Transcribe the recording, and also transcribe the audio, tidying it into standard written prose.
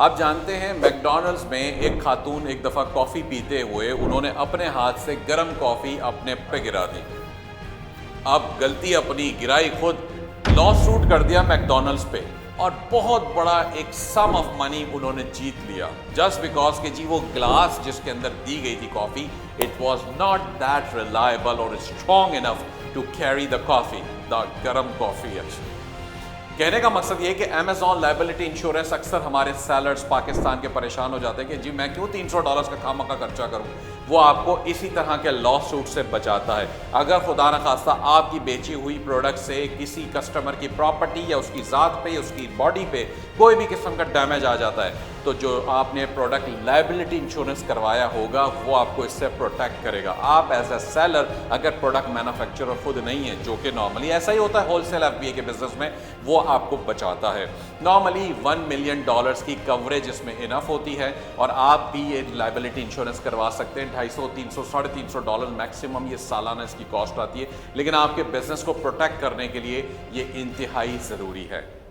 आप जानते हैं मैकडॉनल्ड्स में एक खातून एक दफ़ा कॉफ़ी पीते हुए उन्होंने अपने हाथ से गर्म कॉफ़ी अपने पे गिरा दी। अब गलती अपनी, गिराई खुद, लॉ सूट कर दिया मैकडॉनल्ड्स पे और बहुत बड़ा एक सम ऑफ मनी उन्होंने जीत लिया जस्ट बिकॉज कि जी वो ग्लास जिसके अंदर दी गई थी coffee, it was not that reliable और strong enough to carry the coffee, the गर्म कॉफ़ी। कहने का मकसद ये है कि अमेजॉन लायबिलिटी इंश्योरेंस अक्सर हमारे सेलर्स पाकिस्तान के परेशान हो जाते हैं कि जी मैं क्यों $300 का खामखा खर्चा करूं। वो आपको इसी तरह के लॉ सूट से बचाता है। अगर खुदा न खास्ता आपकी बेची हुई प्रोडक्ट से किसी कस्टमर की प्रॉपर्टी या उसकी ज़ात पे या उसकी बॉडी पे कोई भी किस्म का डैमेज आ जाता है तो जो आपने प्रोडक्ट लायबिलिटी इंश्योरेंस करवाया होगा वो आपको इससे प्रोटेक्ट करेगा। आप एज ए सेलर अगर प्रोडक्ट मैन्युफैक्चरर खुद नहीं है, जो कि नॉर्मली ऐसा ही होता है होलसेल एफबीए के बिजनेस में, वो आपको बचाता है। नॉर्मली $1 मिलियन की कवरेज इसमें इनफ होती है और आप भी ये लायबिलिटी इंश्योरेंस करवा सकते हैं। $250, $300, $350 मैक्सिमम ये सालाना इसकी कॉस्ट आती है, लेकिन आपके बिजनेस को प्रोटेक्ट करने के लिए ये इंतहाई ज़रूरी है।